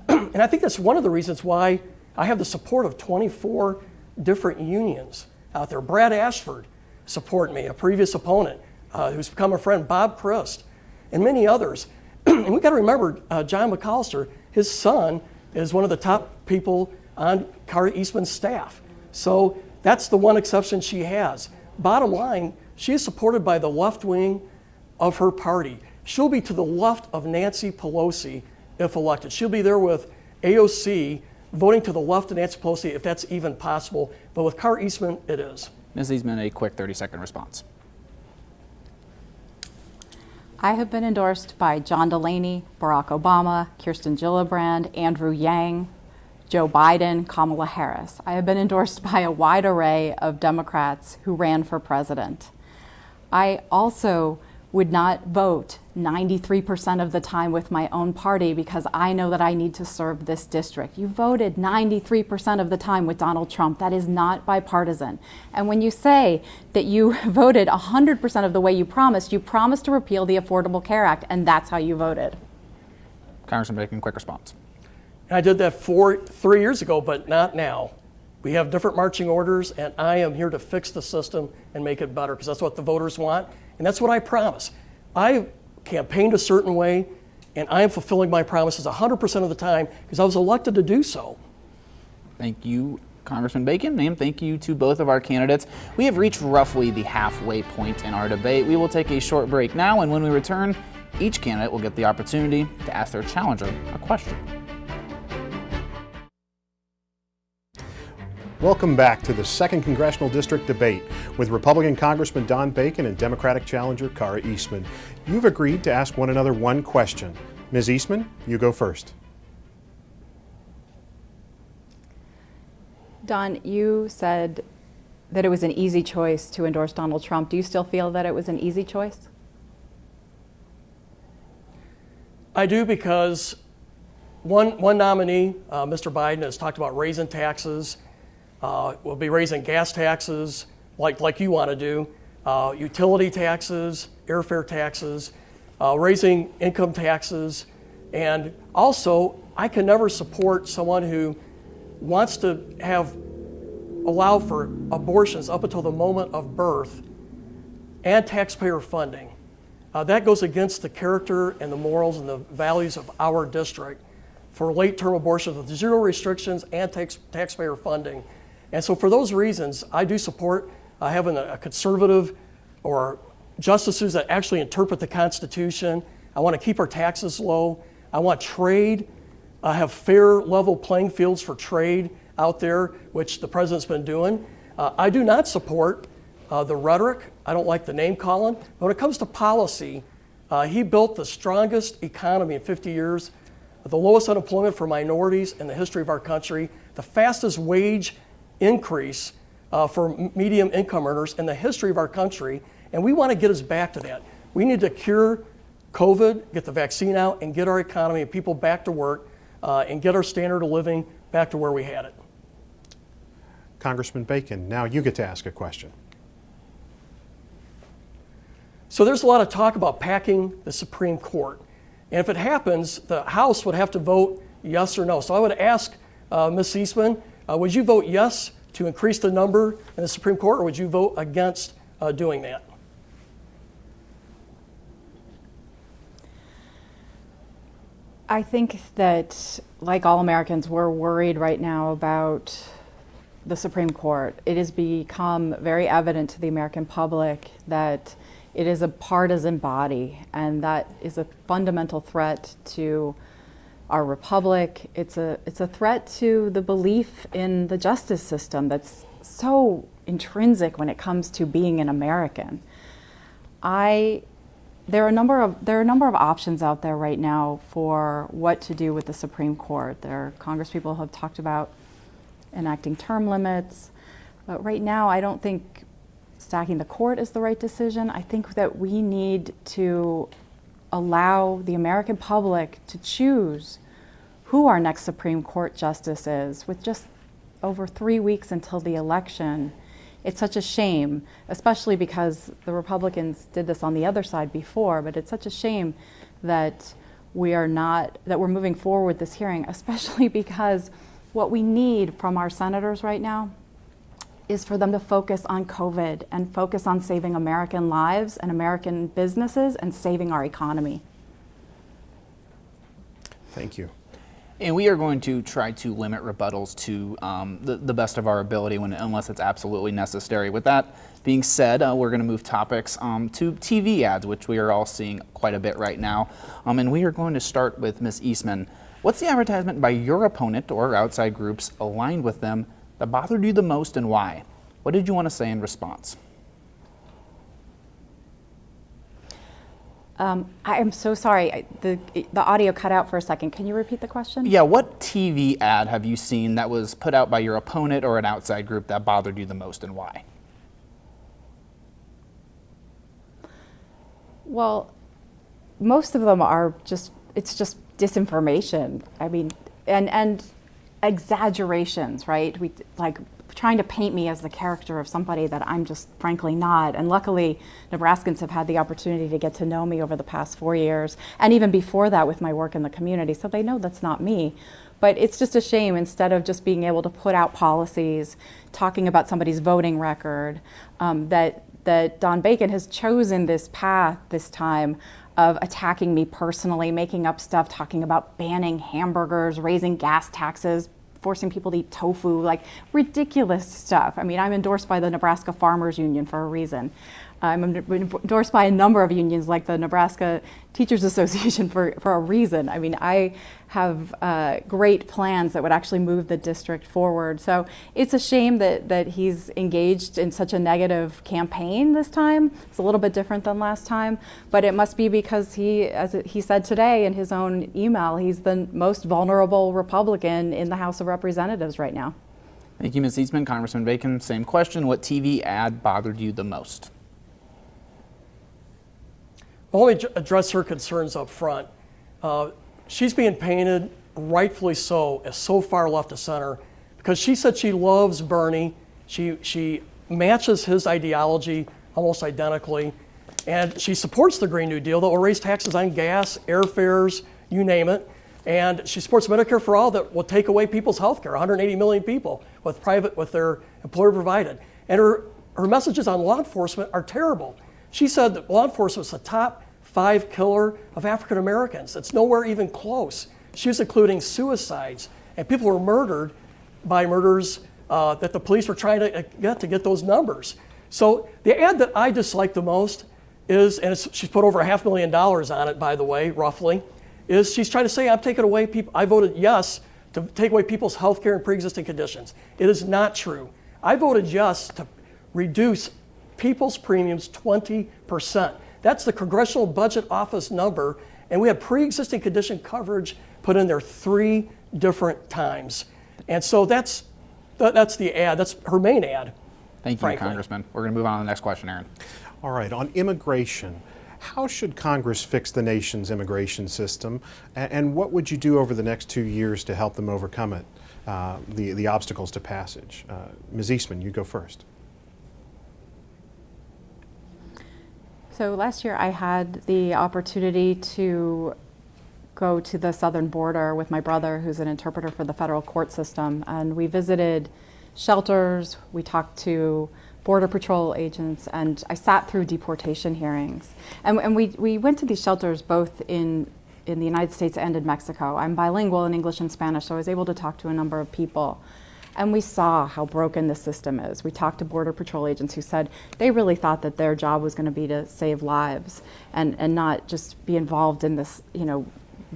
And I think that's one of the reasons why I have the support of 24 different unions out there. Brad Ashford support me, a previous opponent who's become a friend, Bob Christ, and many others. And we got to remember John McAllister, his son is one of the top people on Kara Eastman's staff. So that's the one exception she has. Bottom line, she is supported by the left wing of her party. She'll be to the left of Nancy Pelosi if elected. She'll be there with AOC voting to the left of Nancy Pelosi if that's even possible. But with Kara Eastman, it is. Ms. Eastman, a quick 30-second response. I have been endorsed by John Delaney, Barack Obama, Kirsten Gillibrand, Andrew Yang, Joe Biden, Kamala Harris. I have been endorsed by a wide array of Democrats who ran for president. I also would not vote 93% of the time with my own party because I know that I need to serve this district. You voted 93% of the time with Donald Trump. That is not bipartisan. And when you say that you voted 100% of the way you promised to repeal the Affordable Care Act, and that's how you voted. Congressman Bacon, quick response. I did that 3 years ago, but not now. We have different marching orders, and I am here to fix the system and make it better because that's what the voters want, and that's what I promise. I campaigned a certain way, and I am fulfilling my promises 100% of the time because I was elected to do so. Thank you, Congressman Bacon, and thank you to both of our candidates. We have reached roughly the halfway point in our debate. We will take a short break now, and when we return, each candidate will get the opportunity to ask their challenger a question. Welcome back to the 2nd Congressional District debate with Republican Congressman Don Bacon and Democratic challenger Kara Eastman. You've agreed to ask one another one question. Ms. Eastman, you go first. Don, you said that it was an easy choice to endorse Donald Trump. Do you still feel that it was an easy choice? I do because one nominee, Mr. Biden, has talked about raising taxes. We'll be raising gas taxes like you want to do, utility taxes, airfare taxes, raising income taxes. And also, I can never support someone who wants to allow for abortions up until the moment of birth and taxpayer funding. That goes against the character and the morals and the values of our district for late-term abortions with zero restrictions and taxpayer funding. And so for those reasons, I do support having a conservative or justices that actually interpret the Constitution. I want to keep our taxes low. I want trade, have fair, level playing fields for trade out there, which the president's been doing. I do not support the rhetoric. I don't like the name calling. But when it comes to policy, he built the strongest economy in 50 years, the lowest unemployment for minorities in the history of our country, the fastest wage increase for medium income earners in the history of our country, and we want to get us back to that. We need to cure COVID, get the vaccine out, and get our economy and people back to work, and get our standard of living back to where we had it. Congressman Bacon, now you get to ask a question. So there's a lot of talk about packing the Supreme Court. And if it happens, the House would have to vote yes or no. So I would ask Ms. Eastman, would you vote yes to increase the number in the Supreme Court, or would you vote against doing that? I think that, like all Americans, we're worried right now about the Supreme Court. It has become very evident to the American public that It is a partisan body, and that is a fundamental threat to our republic. It's a threat to the belief in the justice system that's so intrinsic when it comes to being an American. There are a number of options out there right now for what to do with the Supreme Court. Congresspeople have talked about enacting term limits, but right now I don't think stacking the court is the right decision. I think that we need to allow the American public to choose who our next Supreme Court justice is. With just over 3 weeks until the election, it's such a shame, especially because the Republicans did this on the other side before, but it's such a shame that we're moving forward with this hearing, especially because what we need from our senators right now is for them to focus on COVID and focus on saving American lives and American businesses and saving our economy. Thank you. And we are going to try to limit rebuttals to the best of our ability unless it's absolutely necessary. With that being said, we're going to move topics to TV ads, which we are all seeing quite a bit right now. And we are going to start with Ms. Eastman. What's the advertisement by your opponent or outside groups aligned with them that bothered you the most, and why? What did you want to say in response? I am so sorry. The audio cut out for a second. Can you repeat the question? Yeah, what TV ad have you seen that was put out by your opponent or an outside group that bothered you the most, and why? Well, most of them are it's just disinformation. I mean, and exaggerations, right? Trying to paint me as the character of somebody that I'm just frankly not. And luckily, Nebraskans have had the opportunity to get to know me over the past 4 years, and even before that with my work in the community, so they know that's not me. But it's just a shame, instead of just being able to put out policies, talking about somebody's voting record, that Don Bacon has chosen this path this time of attacking me personally, making up stuff, talking about banning hamburgers, raising gas taxes, forcing people to eat tofu, like ridiculous stuff. I mean, I'm endorsed by the Nebraska Farmers Union for a reason. I'm endorsed by a number of unions like the Nebraska Teachers Association for a reason. I mean, I have great plans that would actually move the district forward. So it's a shame that he's engaged in such a negative campaign this time. It's a little bit different than last time, but it must be because he, as he said today in his own email, he's the most vulnerable Republican in the House of Representatives right now. Thank you, Ms. Eastman. Congressman Bacon, same question. What TV ad bothered you the most? Well, let me address her concerns up front. She's being painted, rightfully so, as so far left of center because she said she loves Bernie. She matches his ideology almost identically, and she supports the Green New Deal that will raise taxes on gas, airfares, you name it. And she supports Medicare for All that will take away people's health care, 180 million people with their employer provided. And her messages on law enforcement are terrible. She said that law enforcement is the top 5 killer of African Americans. It's nowhere even close. She was including suicides and people who were murdered by murders that the police were trying to get those numbers. So the ad that I dislike the most is, and she's put over $500,000 on it, by the way, roughly, is she's trying to say I'm taking away people. I voted yes to take away people's health care and pre-existing conditions. It is not true. I voted yes to reduce people's premiums 20%. That's the Congressional Budget Office number, and we had pre-existing condition coverage put in there 3 different times. And so that's the ad. That's her main ad. Thank you, frankly. Congressman. We're going to move on to the next question, Aaron. All right, on immigration, how should Congress fix the nation's immigration system, and what would you do over the next 2 years to help them overcome it, the obstacles to passage? Ms. Eastman, you go first. So last year I had the opportunity to go to the southern border with my brother, who's an interpreter for the federal court system, and we visited shelters, we talked to Border Patrol agents, and I sat through deportation hearings. And we went to these shelters both in the United States and in Mexico. I'm bilingual in English and Spanish, so I was able to talk to a number of people. And we saw how broken the system is. We talked to Border Patrol agents who said they really thought that their job was going to be to save lives and not just be involved in this,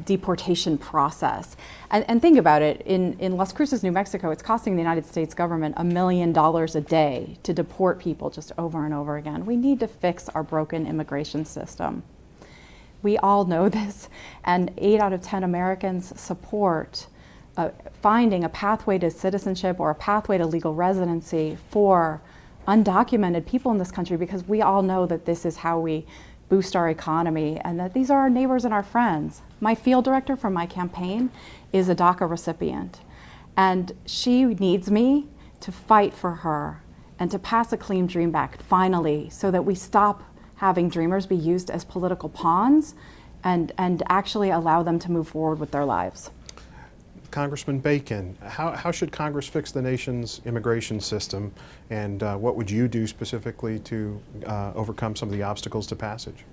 deportation process. And think about it, in Las Cruces, New Mexico, it's costing the United States government $1 million a day to deport people just over and over again. We need to fix our broken immigration system. We all know this, and 8 out of 10 Americans support finding a pathway to citizenship or a pathway to legal residency for undocumented people in this country, because we all know that this is how we boost our economy and that these are our neighbors and our friends. My field director from my campaign is a DACA recipient, and she needs me to fight for her and to pass a Clean Dream Act finally, so that we stop having dreamers be used as political pawns and actually allow them to move forward with their lives. Congressman Bacon, how should Congress fix the nation's immigration system, and what would you do specifically to overcome some of the obstacles to passage?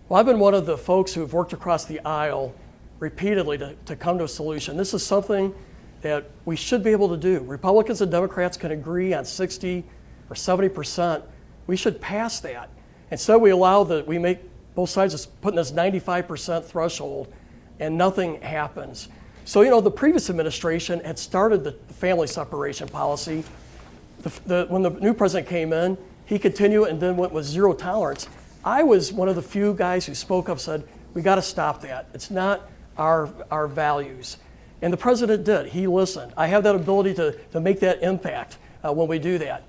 Well, I've been one of the folks who've worked across the aisle repeatedly to come to a solution. This is something that we should be able to do. Republicans and Democrats can agree on 60 or 70%. We should pass that. Instead, we make both sides is putting this 95% threshold, and nothing happens. So, the previous administration had started the family separation policy. When the new president came in, he continued and then went with zero tolerance. I was one of the few guys who spoke up, said, we got to stop that. It's not our values. And the president did. He listened. I have that ability to make that impact when we do that.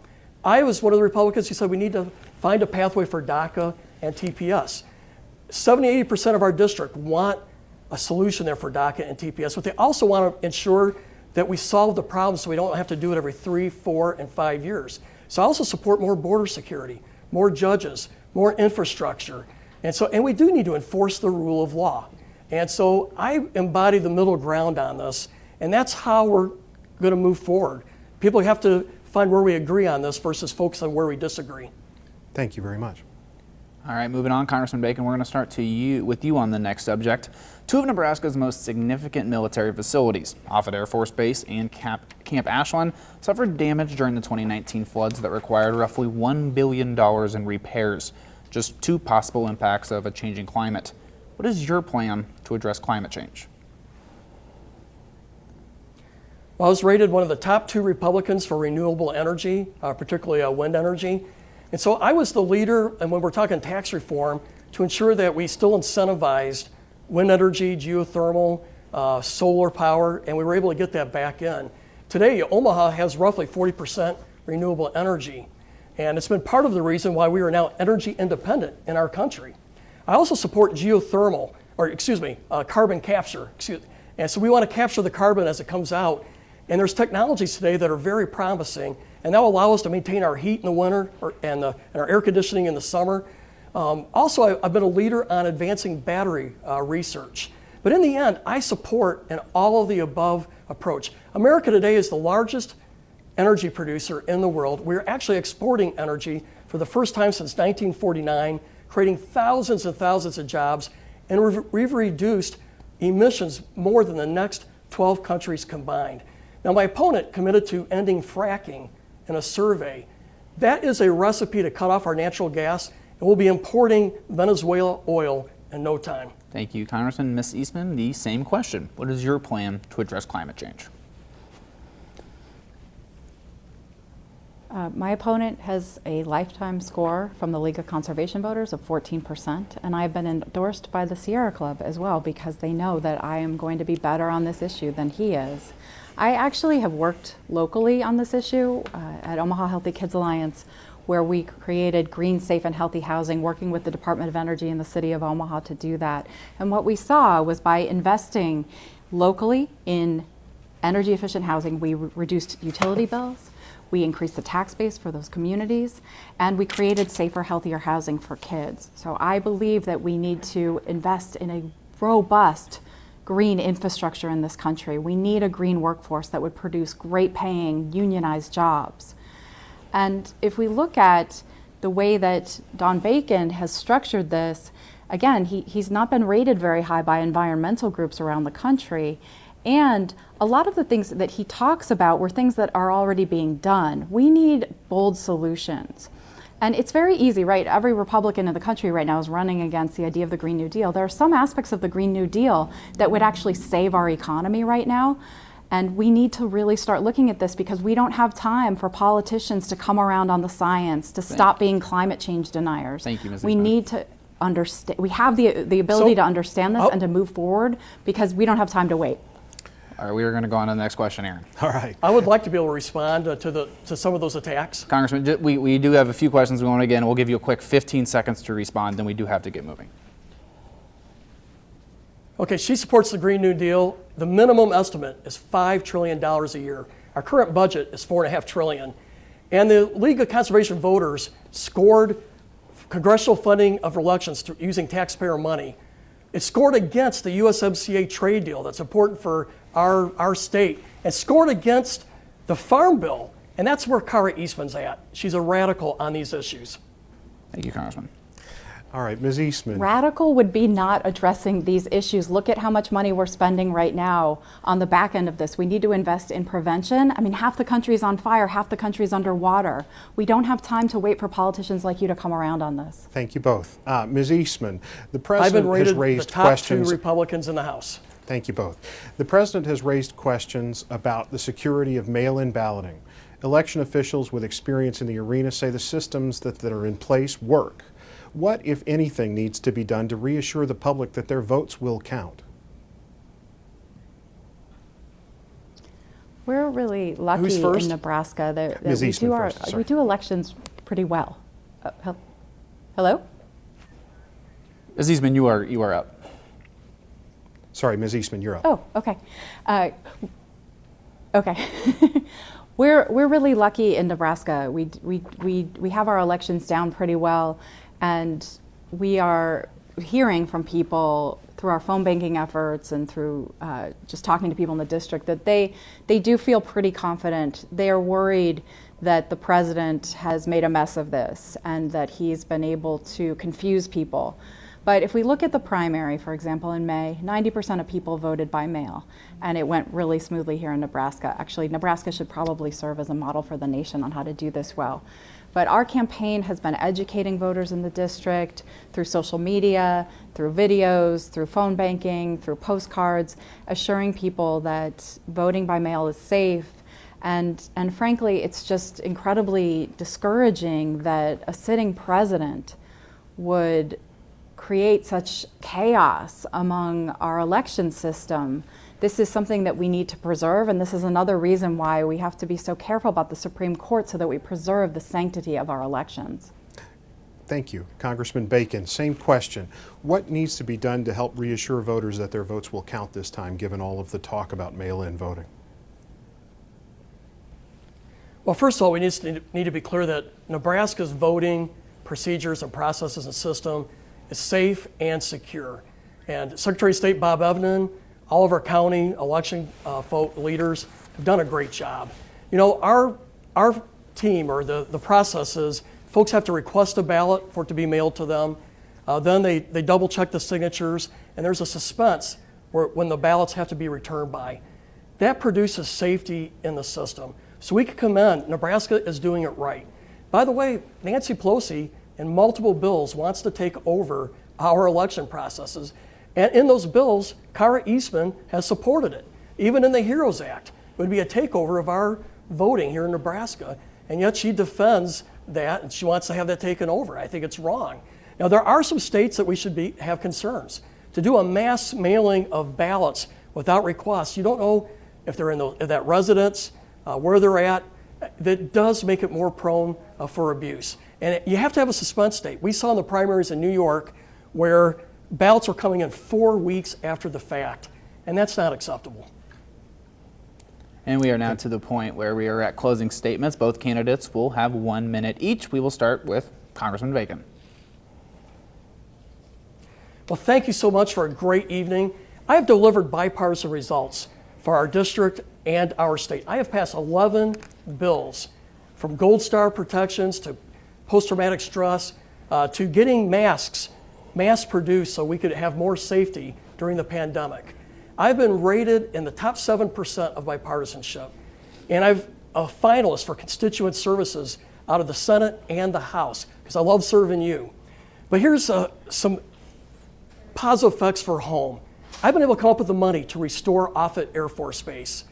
I was one of the Republicans who said we need to find a pathway for DACA and TPS. 70-80% of our district want a solution there for DACA and TPS, but they also want to ensure that we solve the problem so we don't have to do it every 3, 4, and 5 years. So I also support more border security, more judges, more infrastructure. And we do need to enforce the rule of law. And so I embody the middle ground on this, and that's how we're going to move forward. People have to find where we agree on this versus focus on where we disagree. Thank you very much. All right, moving on, Congressman Bacon, we're going to start with you on the next subject. 2 of Nebraska's most significant military facilities, Offutt Air Force Base and Camp Ashland, suffered damage during the 2019 floods that required roughly $1 billion in repairs. Just 2 possible impacts of a changing climate. What is your plan to address climate change? Well, I was rated one of the top 2 Republicans for renewable energy, particularly wind energy. And so I was the leader, and when we're talking tax reform, to ensure that we still incentivized wind energy, geothermal, solar power, and we were able to get that back in. Today, Omaha has roughly 40% renewable energy, and it's been part of the reason why we are now energy independent in our country. I also support carbon capture. And so we want to capture the carbon as it comes out, and there's technologies today that are very promising, and that will allow us to maintain our heat in the winter and our air conditioning in the summer. Also, I've been a leader on advancing battery research. But in the end, I support an all of the above approach. America today is the largest energy producer in the world. We're actually exporting energy for the first time since 1949, creating thousands and thousands of jobs, and we've reduced emissions more than the next 12 countries combined. Now, my opponent committed to ending fracking in a survey. That is a recipe to cut off our natural gas, and we'll be importing Venezuela oil in no time. Thank you, Congressman. Ms. Eastman, the same question. What is your plan to address climate change? My opponent has a lifetime score from the League of Conservation Voters of 14%, and I've been endorsed by the Sierra Club as well because they know that I am going to be better on this issue than he is. I actually have worked locally on this issue at Omaha Healthy Kids Alliance, where we created green, safe, and healthy housing, working with the Department of Energy in the city of Omaha to do that. And what we saw was by investing locally in energy efficient housing, we reduced utility bills, we increased the tax base for those communities, and we created safer, healthier housing for kids. So I believe that we need to invest in a robust green infrastructure in this country. We need a green workforce that would produce great paying, unionized jobs. And if we look at the way that Don Bacon has structured this, again, he's not been rated very high by environmental groups around the country. And a lot of the things that he talks about were things that are already being done. We need bold solutions. And it's very easy, right? Every Republican in the country right now is running against the idea of the Green New Deal. There are some aspects of the Green New Deal that would actually save our economy right now. And we need to really start looking at this because we don't have time for politicians to come around on the science, to stop being climate change deniers. Thank you, Ms. We Eastman. need to understand, we have the ability to understand this and to move forward because we don't have time to wait. All right, we are going to go on to the next question, Aaron. All right. I would like to be able to respond to some of those attacks. Congressman, we do have a few questions we want to get in. We'll give you a quick 15 seconds to respond, then we do have to get moving. Okay, she supports the Green New Deal. The minimum estimate is $5 trillion a year. Our current budget is $4.5 trillion. And the League of Conservation Voters scored congressional funding of elections using taxpayer money. It scored against the USMCA trade deal that's important for our state. It scored against the Farm Bill. And that's where Kara Eastman's at. She's a radical on these issues. Thank you, Congressman. All right, Ms. Eastman. Radical would be not addressing these issues. Look at how much money we're spending right now on the back end of this. We need to invest in prevention. I mean, half the country's on fire, half the country's underwater. We don't have time to wait for politicians like you to come around on this. Thank you both. Ms. Eastman, the I've been President has rated raised the top questions. 2 Republicans in the House. Thank you both. The President has raised questions about the security of mail-in balloting. Election officials with experience in the arena say the systems that are in place work. What, if anything, needs to be done to reassure the public that their votes will count? We're really lucky in Nebraska that we do elections pretty well. Hello? Ms. Eastman, you are up. Sorry, Ms. Eastman, you're up. Oh, okay. Okay. We're really lucky in Nebraska. We have our elections down pretty well, and we are hearing from people through our phone banking efforts and through just talking to people in the district that they do feel pretty confident. They are worried that the president has made a mess of this and that he's been able to confuse people. But if we look at the primary, for example, in May, 90% of people voted by mail, and it went really smoothly here in Nebraska. Actually, Nebraska should probably serve as a model for the nation on how to do this well. But our campaign has been educating voters in the district through social media, through videos, through phone banking, through postcards, assuring people that voting by mail is safe. And frankly, it's just incredibly discouraging that a sitting president would create such chaos among our election system. This is something that we need to preserve, and this is another reason why we have to be so careful about the Supreme Court so that we preserve the sanctity of our elections. Thank you. Congressman Bacon, same question. What needs to be done to help reassure voters that their votes will count this time, given all of the talk about mail-in voting? Well, first of all, we need to be clear that Nebraska's voting procedures and processes and system is safe and secure. And Secretary of State Bob Evnen, all of our county election leaders have done a great job. You know, our team, or the process is, folks have to request a ballot for it to be mailed to them. Then they double check the signatures, and there's a suspense when the ballots have to be returned by. That produces safety in the system. So we can commend, Nebraska is doing it right. By the way, Nancy Pelosi in multiple bills wants to take over our election processes. And in those bills, Kara Eastman has supported it. Even in the HEROES Act, it would be a takeover of our voting here in Nebraska. And yet she defends that, and she wants to have that taken over. I think it's wrong. Now, there are some states that we should have concerns. To do a mass mailing of ballots without request, you don't know if they're in that residence, where they're at. That does make it more prone for abuse. And you have to have a suspense date. We saw in the primaries in New York where ballots were coming in 4 weeks after the fact, and that's not acceptable. And we are now to the point where we are at closing statements. Both candidates will have 1 minute each. We will start with Congressman Bacon. Well, thank you so much for a great evening. I have delivered bipartisan results for our district and our state. I have passed 11 bills, from Gold Star protections to post-traumatic stress to getting masks mass produced so we could have more safety during the pandemic. I've been rated in the top 7% of my partisanship. And I'm a finalist for constituent services out of the Senate and the House, because I love serving you. But here's some positive effects for home. I've been able to come up with the money to restore Offutt Air Force Base.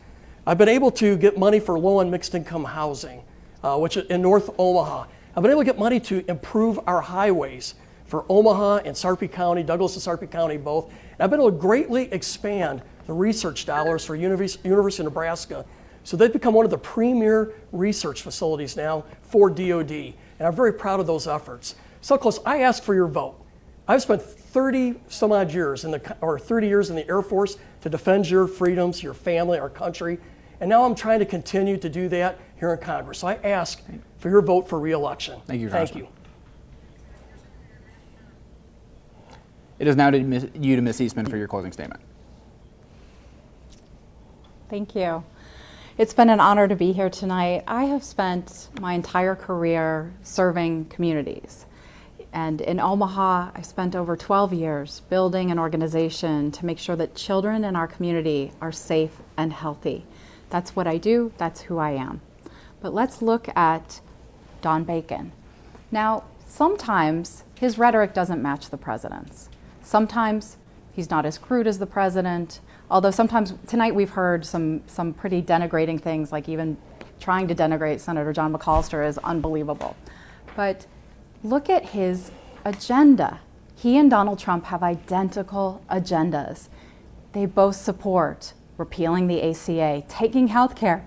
I've been able to get money for low and mixed income housing, which is in North Omaha. I've been able to get money to improve our highways for Omaha and Sarpy County, Douglas and Sarpy County both. And I've been able to greatly expand the research dollars for University of Nebraska, so they've become one of the premier research facilities now for DOD. And I'm very proud of those efforts. So close, I ask for your vote. I've spent 30 some odd years 30 years in the Air Force to defend your freedoms, your family, our country. And now I'm trying to continue to do that here in Congress. So I ask for your vote for re-election. Thank you, Thank Congressman. you. It is now to Ms. Eastman for your closing statement. Thank you. It's been an honor to be here tonight. I have spent my entire career serving communities. And in Omaha, I spent over 12 years building an organization to make sure that children in our community are safe and healthy. That's what I do, that's who I am. But let's look at Don Bacon. Now, sometimes his rhetoric doesn't match the president's. Sometimes he's not as crude as the president, although sometimes tonight we've heard some pretty denigrating things, like even trying to denigrate Senator John McAllister is unbelievable. But look at his agenda. He and Donald Trump have identical agendas. They both support repealing the ACA, taking health care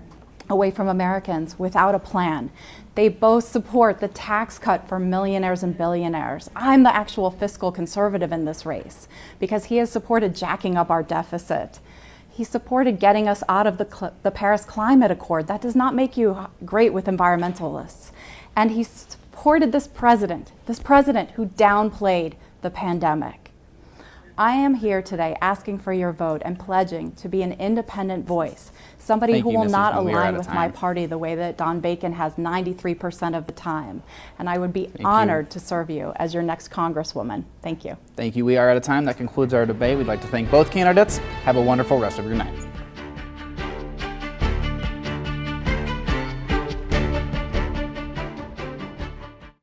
away from Americans without a plan. They both support the tax cut for millionaires and billionaires. I'm the actual fiscal conservative in this race because he has supported jacking up our deficit. He supported getting us out of the Paris Climate Accord. That does not make you great with environmentalists. And he supported this president who downplayed the pandemic. I am here today asking for your vote and pledging to be an independent voice, somebody who will not align with my party the way that Don Bacon has 93% of the time. And I would be honored to serve you as your next Congresswoman. Thank you. Thank you. We are out of time. That concludes our debate. We'd like to thank both candidates. Have a wonderful rest of your night.